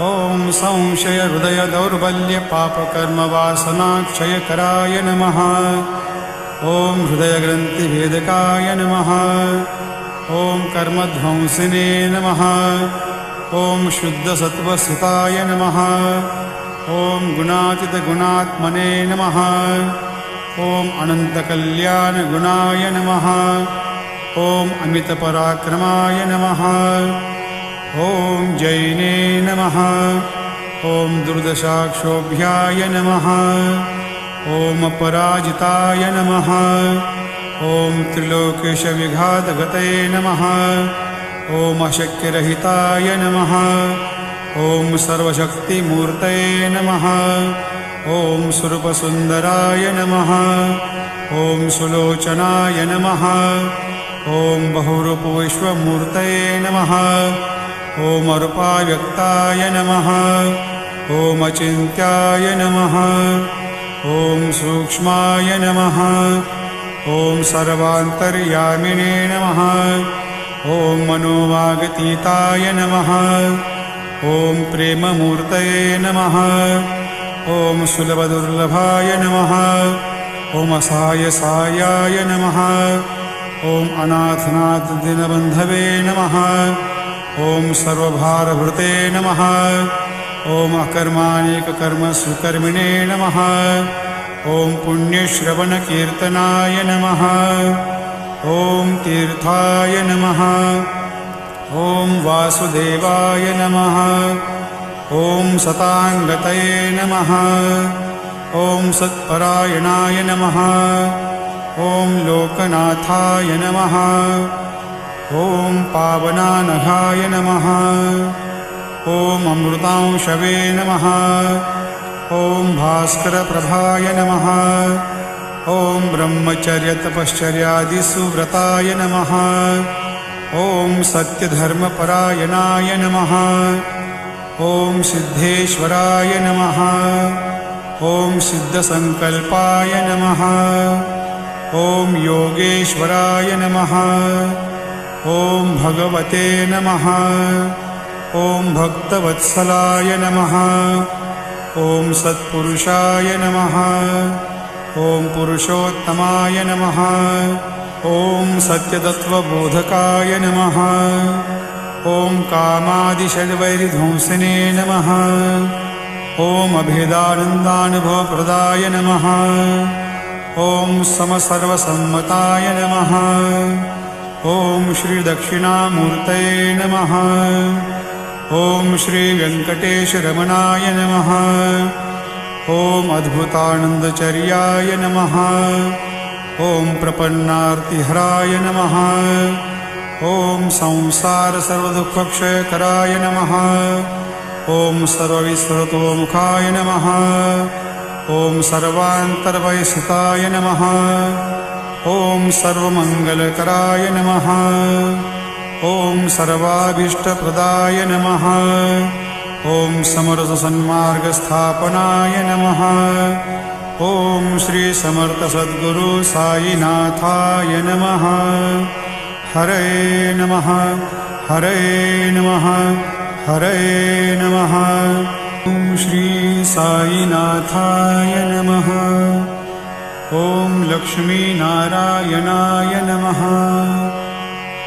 ॐ संशयहृदयदौर्बल्यपापकर्मवासनाक्षयकराय नमः। ॐ हृदयग्रन्थिभेदकाय नमः। ॐ कर्मध्वंसिने नमः। ॐ शुद्धसत्त्वस्थिताय नमः। ॐ गुणातीतगुणात्मने नमः। ॐ अनन्तकल्याणगुणाय नमः। ॐ अमितपराक्रमाय नमः। ॐ जैने नमः। ॐ दुर्दशाक्षोभ्याय नमः। ॐ अपराजिताय नमः। ॐ त्रिलोकेशविघातगते नमः। ॐ अशक्यरहिताय नमः। ॐ सर्वशक्तिमूर्तये नमः। ॐ स्वरूपसुन्दराय नमः। ॐ सुलोचनाय नमः। ॐ बहुरूपविश्वमूर्तये नमः। ॐ अरूपाव्यक्ताय नमः। ॐ अचिन्त्याय नमः। ॐ सूक्ष्माय नमः। ॐ सर्वान्तर्यामिने नमः। ॐ मनोवागतीताय नमः। ॐ प्रेममूर्तये नमः। ॐ सुलभदुर्लभाय नमः। ॐ असहायसायाय नमः। ॐ अनाथनाथदीनबन्धवे नमः। ॐ सर्वभारभृते नमः। ॐ अकर्माणेककर्मसुकर्मिणे नमः। ॐ पुण्यश्रवणकीर्तनाय नमः। ॐ तीर्थाय नमः। ॐ वासुदेवाय नमः। ॐ सताङ्गतये नमः। ॐ सत्परायणाय नमः। ॐ लोकनाथाय नमः। ॐ पावनानघाय नमः। ॐ अमृतांशवे नमः। ॐ भास्करप्रभाय नमः। ॐ ब्रह्मचर्यतपश्चर्यादिसुव्रताय नमः। ॐ सत्यधर्मपरायणाय नमः। ॐ सिद्धेश्वराय नमः। ॐ सिद्धसङ्कल्पाय नमः। ॐ योगेश्वराय नमः। ॐ भगवते नमः। ॐ भक्तवत्सलाय नमः। ॐ सत्पुरुषाय नमः। ॐ पुरुषोत्तमाय नमः। ॐ सत्यतत्त्वबोधकाय नमः। ॐ कामादिषड्वैरिध्वंसिने नमः। ॐ अभेदानन्दानुभवप्रदाय नमः। ॐ समसर्वसम्मताय नमः। ॐ श्रीदक्षिणामूर्तये नमः। ॐ श्रीवेङ्कटेशरमणाय नमः। ॐ अद्भुतानन्दचर्याय नमः। ॐ प्रपन्नार्तिहराय नमः। ॐ संसारसर्वदुःखक्षयकराय नमः। ॐ सर्वविस्मृतोमुखाय नमः। ॐ सर्वान्तर्वयस्थिताय नमः। ॐ सर्वमङ्गलकराय नमः। ॐ सर्वाभीष्टप्रदाय नमः। ॐ समरसन्मार्गस्थापनाय नमः। ॐ श्रीसमर्थसद्गुरु साईनाथाय नमः। हरे नमः, हरे नमः, हरे नमः। ॐ श्री साईनाथाय नमः। ॐ लक्ष्मीनारायणाय नमः।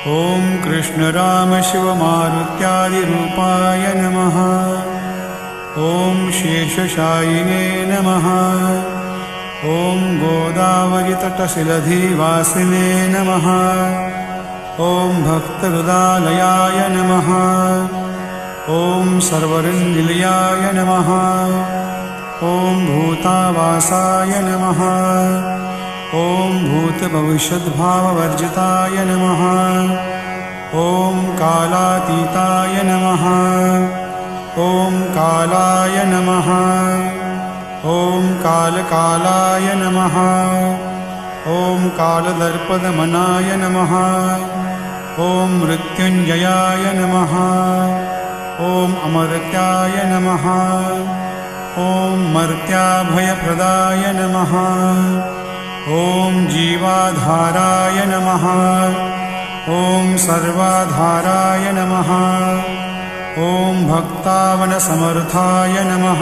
ॐ कृष्णरामशिवमारुत्यादिरूपाय नमः। ॐ शेषशायिने नमः। ॐ गोदावरीतटशिलधिवासिने नमः। ॐ भक्तहृदालयाय नमः। ॐ सर्वरन्निलयाय नमः। ॐ भूतावासाय नमः। ॐ भूतभविष्यद्भाववर्जिताय नमः। ॐ कालातीताय नमः। ॐ कालाय नमः। ॐ कालकालाय नमः। ॐ कालदर्पदमनाय नमः। ॐ मृत्युञ्जयाय नमः। ॐ अमर्त्याय नमः। ॐ मर्त्याभयप्रदाय नमः। ॐ जीवाधाराय नमः। ॐ सर्वाधाराय नमः। ॐ भक्तावनसमर्थाय नमः।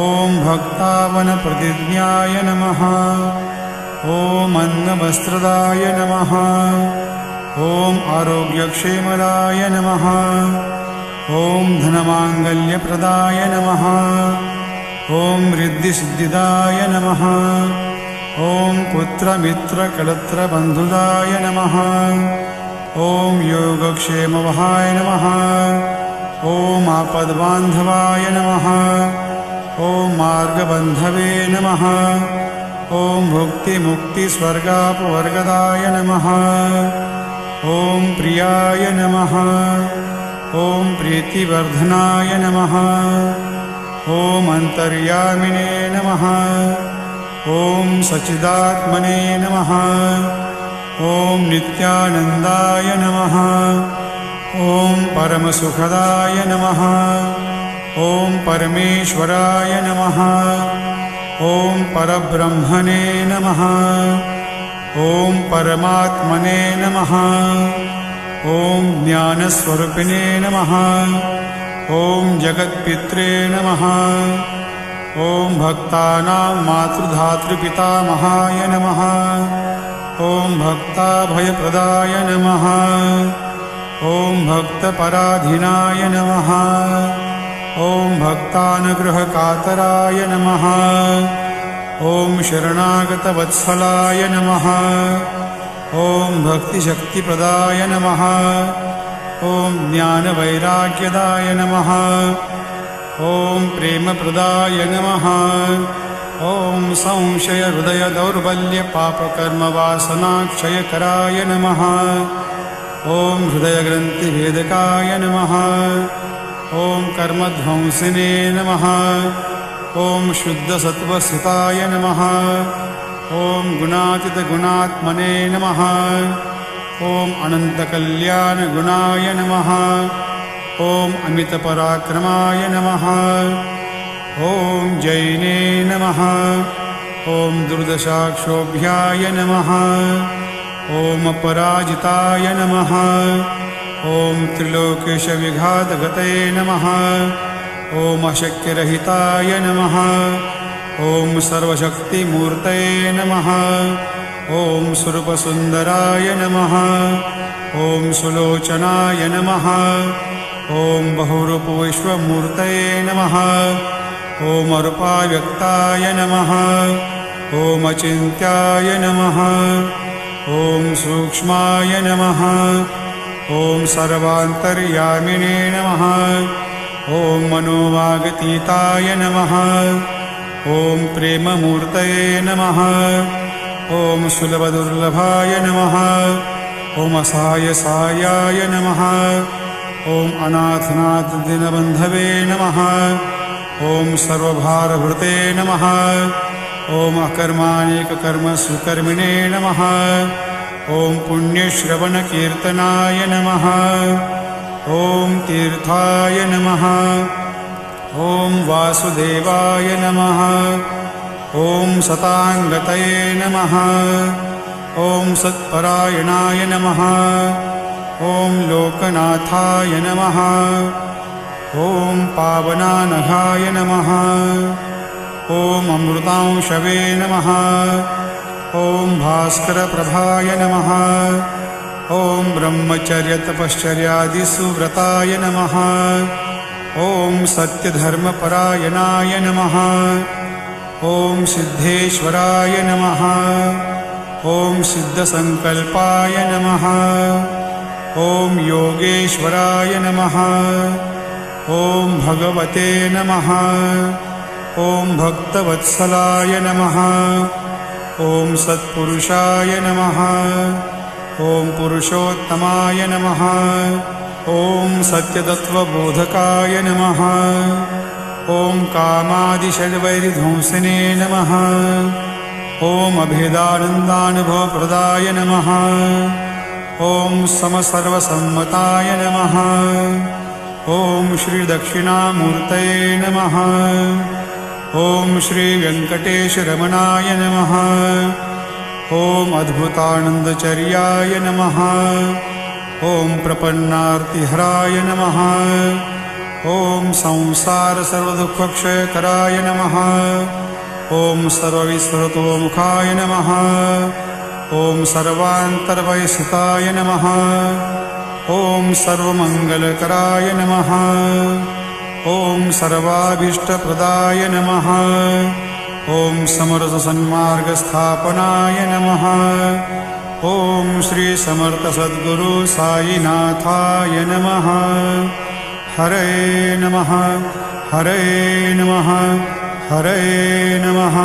ॐ भक्तावनप्रतिज्ञाय नमः। ॐ अन्नवस्त्रदाय नमः। ॐ आरोग्यक्षेमदाय नमः। ॐ धनमाङ्गल्यप्रदाय नमः। ॐ रिद्धिसिद्धिदाय नमः। ॐ पुत्रमित्रकलत्रबन्धुदाय नमः। ॐ योगक्षेमवहाय नमः। ॐ आपद्बान्धवाय नमः। ॐ मार्गबन्धवे नमः। ॐ भुक्तिमुक्तिस्वर्गापवर्गदाय नमः। ॐ प्रियाय नमः। ॐ प्रीतिवर्धनाय नमः। ॐ अन्तर्यामिने नमः। ॐ सच्चिदात्मने नमः। ॐ नित्यानन्दाय नमः। ॐ परमसुखदाय नमः। ॐ परमेश्वराय नमः। ॐ परब्रह्मणे नमः। ॐ परमात्मने नमः। ॐ ज्ञानस्वरूपिणे नमः। ॐ जगत्पित्रे नमः। ॐ भक्तानां मातृधातृपितामहाय नमः। ॐ भक्ताभयप्रदाय नमः। ॐ भक्तपराधीनाय नमः। ॐ भक्तानुग्रहकातराय नमः। ॐ शरणागतवत्सलाय नमः। ॐ भक्तिशक्तिप्रदाय नमः। ॐ ज्ञानवैराग्यदाय नमः। ॐ प्रेमप्रदाय नमः। ॐ संशयहृदयदौर्बल्यपापकर्मवासनाक्षयकराय नमः। ॐ हृदयग्रन्थिभेदकाय नमः। ॐ कर्मध्वंसिने नमः। ॐ शुद्धसत्त्वस्थिताय नमः। ॐ गुणातीतगुणात्मने नमः। ॐ अनन्तकल्याणगुणाय नमः। ॐ अमितपराक्रमाय नमः। ॐ जैने नमः। ॐ दुर्दशाक्षोभ्याय नमः। ॐ अपराजिताय नमः। ॐ त्रिलोकेशविघातगतये नमः। ॐ अशक्यरहिताय नमः। ॐ सर्वशक्तिमूर्तये नमः। ॐ स्वरूपसुन्दराय नमः। ॐ सुलोचनाय नमः। ॐ बहुरूपविश्वमूर्तये नमः। ॐ अरूपाव्यक्ताय नमः। ॐ अचिन्त्याय नमः। ॐ सूक्ष्माय नमः। ॐ सर्वान्तर्यामिने नमः। ॐ मनोवागतीताय नमः। ॐ प्रेममूर्तये नमः। ॐ सुलभदुर्लभाय नमः। ॐ असहायसायाय नमः। ॐ अनाथनाथदीनबन्धवे नमः। ॐ सर्वभारभृते नमः। ॐ अकर्माणेककर्मसुकर्मिणे नमः। ॐ पुण्यश्रवणकीर्तनाय नमः। ॐ तीर्थाय नमः। ॐ वासुदेवाय नमः। ॐ सताङ्गतये नमः। ॐ सत्परायणाय नमः। ॐ लोकनाथाय नमः। ॐ पावनानघाय नमः। ॐ अमृतांशवे नमः। ॐ भास्करप्रभाय नमः। ॐ ब्रह्मचर्यतपश्चर्यादिसुव्रताय नमः। ॐ सत्यधर्मपरायणाय नमः। ॐ सिद्धेश्वराय नमः। ॐ सिद्धसङ्कल्पाय नमः। ॐ योगेश्वराय नमः। ॐ भगवते नमः। ॐ भक्तवत्सलाय नमः। ॐ सत्पुरुषाय नमः। ॐ पुरुषोत्तमाय नमः। ॐ सत्यतत्त्वबोधकाय नमः। ॐ कामादिषड्वैरिध्वंसिने नमः। ॐ अभेदानन्दानुभवप्रदाय नमः। ॐ समसर्वसम्मताय नमः। ॐ श्रीदक्षिणामूर्तये नमः। ॐ श्रीवेङ्कटेशरमणाय नमः। ॐ अद्भुतानन्दचर्याय नमः। ॐ प्रपन्नार्तिहराय नमः। ॐ संसारसर्वदुःखक्षयकराय नमः। ॐ सर्वविस्मृतोमुखाय नमः। ॐ सर्वान्तर्वयस्थिताय नमः। ॐ सर्वमङ्गलकराय नमः। ॐ सर्वाभीष्टप्रदाय नमः। ॐ समरसन्मार्गस्थापनाय नमः। ॐ श्रीसमर्थसद्गुरु साईनाथाय नमः। हरे नमः। हरे नमः। हरे नमः।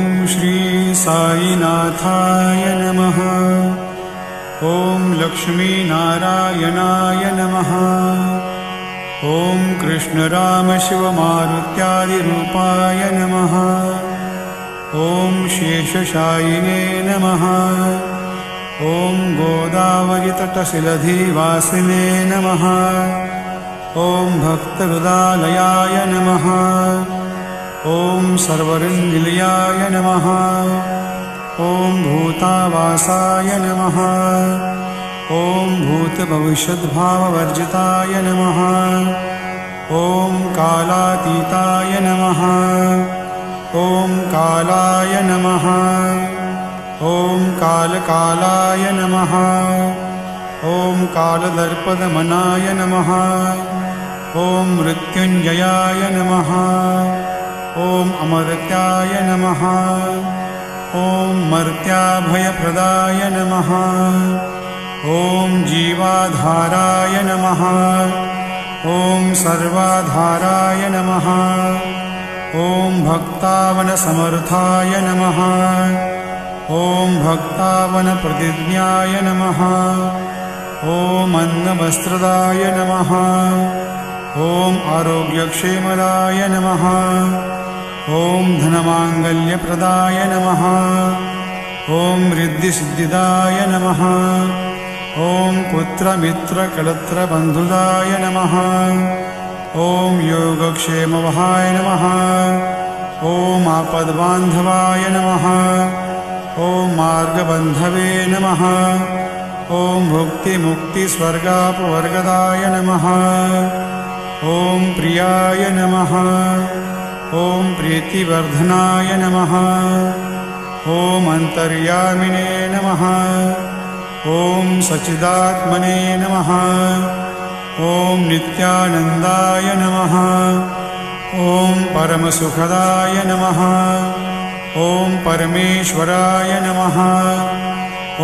ॐ श्री साईनाथाय नमः। ॐ लक्ष्मीनारायणाय नमः। ॐ कृष्णरामशिवमारुत्यादिरूपाय नमः। ॐ शेषशायिने नमः। ॐ गोदावरीतटशिलधिवासिने नमः। ॐ भक्तहृदालयाय नमः। ॐ सर्वरञ्जिल्याय नमः। ॐ भूतावासाय नमः। ॐ भूतभविष्यद्भाववर्जिताय नमः। ॐ कालातीताय नमः। ॐ कालाय नमः। ॐ कालकालाय नमः। ॐ कालदर्पदमनाय नमः। ॐ मृत्युञ्जयाय नमः। ॐ अमर्त्याय नमः। ॐ मर्त्याभयप्रदाय नमः। ॐ जीवाधाराय नमः। ॐ सर्वाधाराय नमः। ॐ भक्तावनसमर्थाय नमः। ॐ भक्तावनप्रतिज्ञाय नमः। ॐ अन्नवस्त्रदाय नमः। ॐ आरोग्यक्षेमदाय नमः। ॐ धनमाङ्गल्यप्रदाय नमः। ॐ रिद्धिसिद्धिदाय नमः। ॐ पुत्रमित्रकलत्रबन्धुदाय नमः। ॐ योगक्षेमवहाय नमः। ॐ आपद्बान्धवाय नमः। ॐ मार्गबन्धवे नमः। ॐ भुक्तिमुक्तिस्वर्गापवर्गदाय नमः। ॐ प्रियाय नमः। ॐ प्रीतिवर्धनाय नमः। ॐ अन्तर्यामिने नमः। ॐ सच्चिदात्मने नमः। ॐ नित्यानन्दाय नमः। ॐ परमसुखदाय नमः। ॐ परमेश्वराय नमः।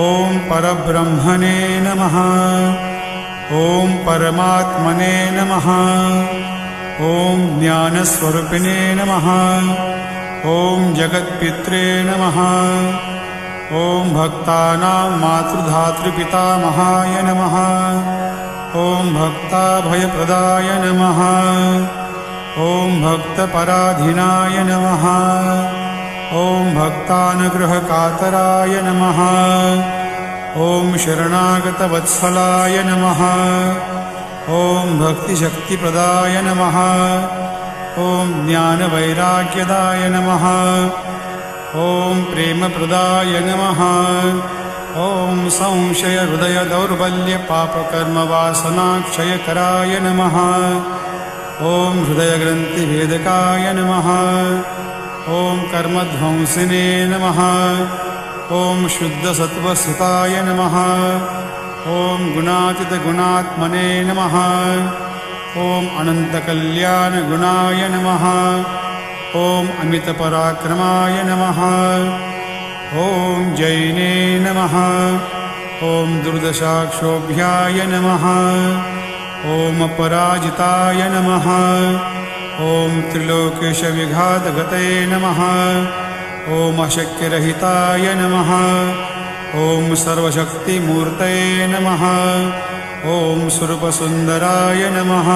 ॐ परब्रह्मणे नमः। ॐ परमात्मने नमः। ॐ ज्ञानस्वरूपिणे नमः। ॐ जगत्पित्रे नमः। ॐ भक्तानां मातृधातृपितामहाय नमः। ॐ भक्ताभयप्रदाय नमः। ॐ भक्तपराधीनाय नमः। ॐ भक्तानुग्रहकातराय नमः। ॐ शरणागतवत्सलाय नमः। ॐ भक्तिशक्तिप्रदाय नमः। ॐ ज्ञानवैराग्यदाय नमः। ॐ प्रेमप्रदाय नमः। ॐ संशयहृदयदौर्बल्यपापकर्मवासनाक्षयकराय नमः। ॐ हृदयग्रन्थिभेदकाय नमः। ॐ कर्मध्वंसिने नमः। ॐ शुद्धसत्त्वस्थिताय नमः। ॐ गुणातीतगुणात्मने नमः। ॐ अनन्तकल्याणगुणाय नमः। ॐ अमितपराक्रमाय नमः। ॐ जैने नमः। ॐ दुर्दशाक्षोभ्याय नमः। ॐ अपराजिताय नमः। ॐ त्रिलोकेशविघातगते नमः। ॐ अशक्यरहिताय नमः। ॐ सर्वशक्तिमूर्तये नमः। ॐ स्वरूपसुन्दराय नमः।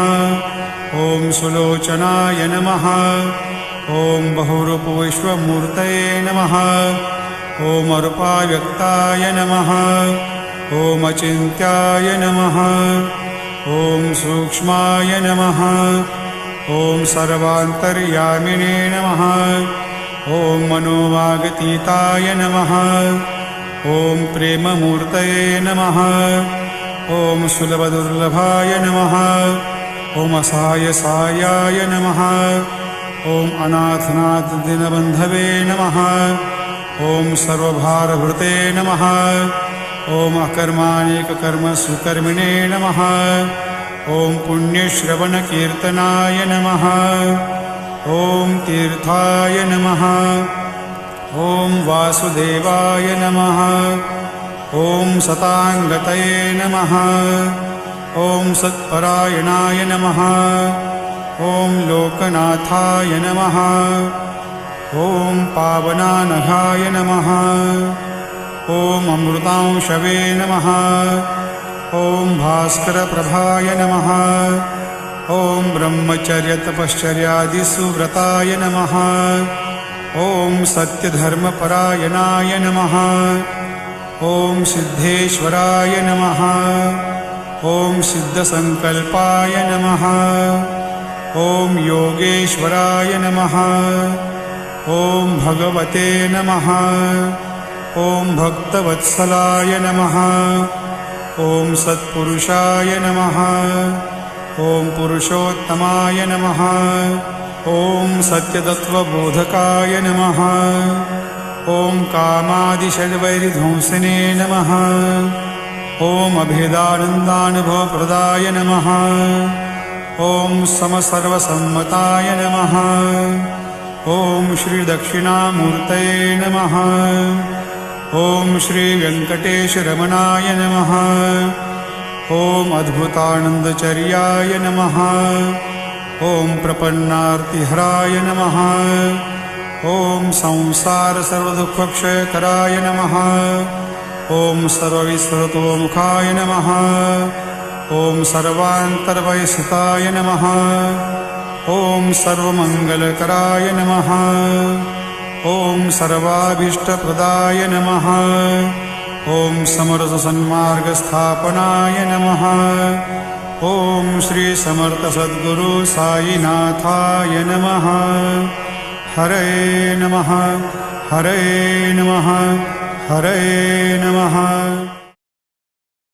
ॐ सुलोचनाय नमः। ॐ बहुरूपविश्वमूर्तये नमः। ॐ अरूपाव्यक्ताय नमः। ॐ अचिन्त्याय नमः। ॐ सूक्ष्माय नमः। ॐ सर्वान्तर्यामिने नमः। ॐ मनोवागतीताय नमः। ॐ प्रेममूर्तये नमः। ॐ सुलभदुर्लभाय नमः। ॐ असहायसायाय नमः। ॐ अनाथनाथदीनबन्धवे नमः। ॐ सर्वभारभृते नमः। ॐ अकर्माणेककर्मसुकर्मिणे नमः। ॐ पुण्यश्रवणकीर्तनाय नमः। ॐ तीर्थाय नमः। ॐ वासुदेवाय नमः। ॐ सताङ्गतये नमः। ॐ सत्परायणाय नमः। ॐ लोकनाथाय नमः। ॐ पावनानघाय नमः। ॐ अमृतांशवे नमः। ॐ भास्करप्रभाय नमः। ॐ ब्रह्मचर्यतपश्चर्यादिसुव्रताय नमः। ॐ सत्यधर्मपरायणाय नमः। ॐ सिद्धेश्वराय नमः। ॐ सिद्धसङ्कल्पाय नमः। ॐ योगेश्वराय नमः। ॐ भगवते नमः। ॐ भक्तवत्सलाय नमः। ॐ सत्पुरुषाय नमः। ॐ पुरुषोत्तमाय नमः। ॐ सत्यतत्त्वबोधकाय नमः। ॐ कामादिषड्वैरिध्वंसिने नमः। ॐ अभेदानन्दानुभवप्रदाय नमः। ॐ समसर्वसम्मताय नमः। ॐ श्रीदक्षिणामूर्तये नमः। ॐ श्रीवेङ्कटेशरमणाय नमः। ॐ अद्भुतानन्दचर्याय नमः। ॐ प्रपन्नार्तिहराय नमः। ॐ संसारसर्वदुःखक्षयकराय नमः। ॐ सर्वविस्मृतोमुखाय नमः। ॐ सर्वान्तर्वयस्थिताय नमः। ॐ सर्वमङ्गलकराय नमः। ॐ सर्वाभीष्टप्रदाय नमः। ॐ समरसन्मार्गस्थापनाय नमः। ॐ श्रीसमर्थसद्गुरु साईनाथाय नमः। हरे नमः। हरे नमः। हरे नमः।